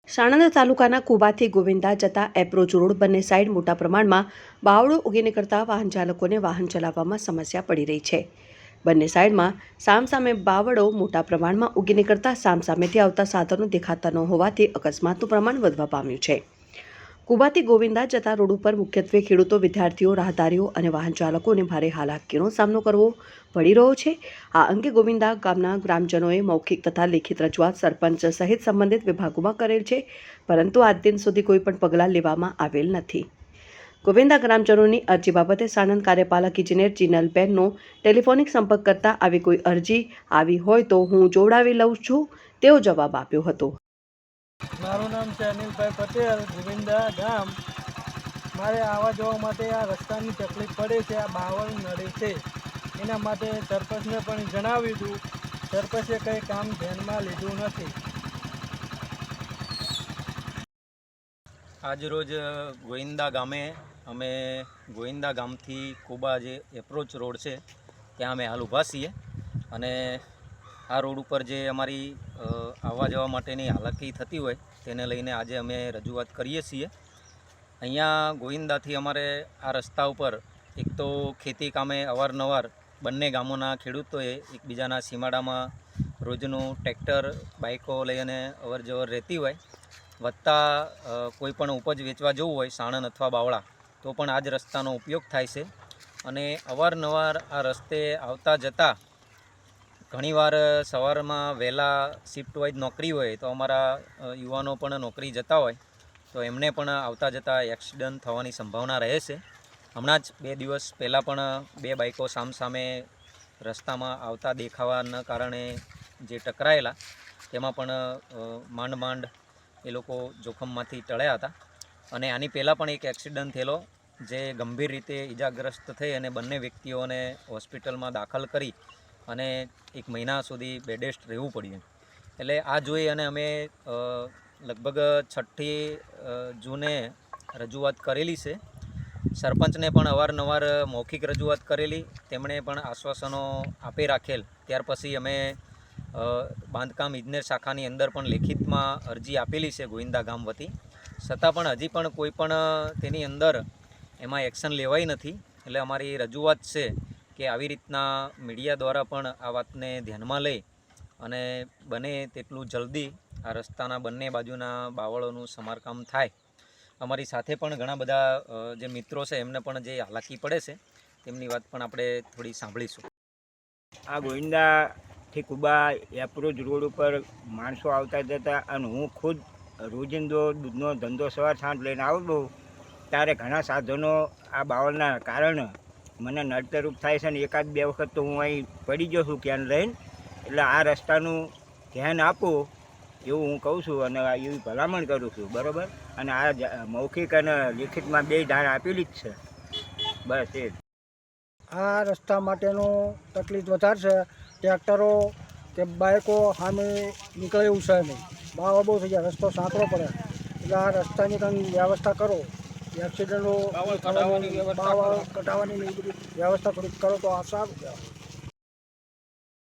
સાણંદ તાલુકાના કુબાથી ગોવિંદા જતા approach road બંને સાઈડ મોટા પ્રમાણમાં બાવળો ઉગી નીકળતા વાહન ચાલકોને વાહન ચલાવવામાં સમસ્યા પડી રહી છે। બંને સાઈડમાં સામસામે બાવળો મોટા પ્રમાણમાં ઉગી નીકળતા સામસામેથી આવતા સાધનો દેખાતા ન હોવાથી અકસ્માતનું પ્રમાણ વધવા પામ્યું છે। કુબાથી ગોવિંદા જતા રોડ ઉપર મુખ્યત્વે ખેડૂતો, વિદ્યાર્થીઓ, રાહદારીઓ અને વાહન ચાલકોને ભારે હાલાકીનો સામનો કરવો પડી રહ્યો છે। આ અંગે ગોવિંદા ગામના ગ્રામજનોએ મૌખિક તથા લેખિત રજૂઆત સરપંચ સહિત સંબંધિત વિભાગોમાં કરેલ છે, પરંતુ આજ દિન સુધી કોઈ પણ પગલાં લેવામાં આવેલ નથી। ગોવિંદા ગ્રામજનોની અરજી બાબતે સાણંદ કાર્યપાલક ઇજનેર જીનલબેનનો ટેલિફોનિક સંપર્ક કરતા આવી કોઈ અરજી આવી હોય તો હું જોડાવી લઉં છું તેવો જવાબ આપ્યો હતો। મારું નામ છે અનિલભાઈ પટેલ, ગોવિંદા ગામ। મારે આવવા જવા માટે આ રસ્તાની તકલીફ પડે છે, આ બાવળ નડે છે, એના માટે સરપંચને પણ જણાવ્યું હતું। સરપંચે કંઈ કામ ધ્યાનમાં લીધું નથી। આજરોજ ગોવિંદા ગામે અમે ગોવિંદા ગામથી કુબા જે એપ્રોચ રોડ છે ત્યાં અમે હાલ ઊભા છીએ અને આ રોડ ઉપર જે અમારી આવવા જવા માટેની હાલાકી થતી હોય તેને લઈને આજે અમે રજૂઆત કરીએ છીએ। અહીંયા ગોવિંદાથી અમારે આ રસ્તા ઉપર એક તો ખેતી કામે અવારનવાર બંને ગામોના ખેડૂતોએ એકબીજાના સીમાડામાં રોજનું ટ્રેક્ટર, બાઇકો લઈને અવર જવર રહેતી હોય, વધતા કોઈ પણ ઉપજ વેચવા જવું હોય સાણંદ અથવા બાવળા તો પણ આ જ રસ્તાનો ઉપયોગ થાય છે અને અવારનવાર આ રસ્તે આવતા જતાં ઘણીવાર સવારમાં વહેલા શિફ્ટ વાઇઝ નોકરી હોય તો અમારા યુવાનો પણ નોકરી જતા હોય તો એમને પણ આવતા જતાં એક્સિડન્ટ થવાની સંભાવના રહે છે। હમણાં જ 2 દિવસ પહેલાં પણ 2 બાઇકો સામસામે રસ્તામાં આવતા દેખાવાના કારણે જે ટકરાયેલા તેમાં પણ માંડ એ લોકો જોખમમાંથી ટળ્યા હતા અને આની પહેલાં પણ એક એક્સિડન્ટ થયેલો જે ગંભીર રીતે ઇજાગ્રસ્ત થઈ અને બંને વ્યક્તિઓને હોસ્પિટલમાં દાખલ કરી અને 1 મહિના સુધી બેડેસ્ટ રહેવું પડ્યું। એટલે આ જોઈ અને અમે લગભગ 6ઠી જૂને રજૂઆત કરેલી છે। સરપંચને પણ અવારનવાર મૌખિક રજૂઆત કરેલી, તેમણે પણ આશ્વાસનો આપી રાખેલ। ત્યાર પછી અમે બાંધકામ ઇજનેર શાખાની અંદર પણ લેખિતમાં અરજી આપેલી છે ગોવિંદા ગામ વતી, છતાં પણ હજી પણ કોઈ પણ તેની અંદર એમાં એક્શન લેવાઈ નથી। એટલે અમારી રજૂઆત છે કે આવી રીતના મીડિયા દ્વારા પણ આ વાતને ધ્યાનમાં લઈ અને બને તેટલું જલ્દી આ રસ્તાના બંને બાજુના બાવળોનું સમારકામ થાય। અમારી સાથે પણ ઘણા બધા જે મિત્રો છે એમને પણ જે હાલાકી પડે છે તેમની વાત પણ આપણે થોડી સાંભળીશું। આ ગોવિંદાથી કુબા એપ્રોચ રોડ ઉપર માણસો આવતા જતા અને હું ખુદ રોજિંદો દૂધનો ધંધો સવાર સાંજ લઈને આવું ત્યારે ઘણા સાધનો આ બાવળના કારણે મને નડતરરૂપ થાય છે ને 1-2 વખત તો હું અહીં પડી ગયો છું ક્યાં લઈને। એટલે આ રસ્તાનું ધ્યાન આપો એવું હું કહું છું અને એવી ભલામણ કરું છું, બરાબર। અને આ મૌખિક અને લેખિતમાં 2 ધાર આપેલી જ છે, બસ એ જ। આ રસ્તા માટેનો તકલીફ વધારે છે, ટ્રેક્ટરો કે બાઇકો સામે નીકળે એવું છે નહીં, બાવળ બહુ થઈ જાય, રસ્તો સાંકડો પડે, એટલે આ રસ્તાની કંઈ વ્યવસ્થા કરો। એક્સિડન્ટો બાવળ કઢાવવાની એ બધી વ્યવસ્થા થોડીક કરો તો આ સારું કહેવાય।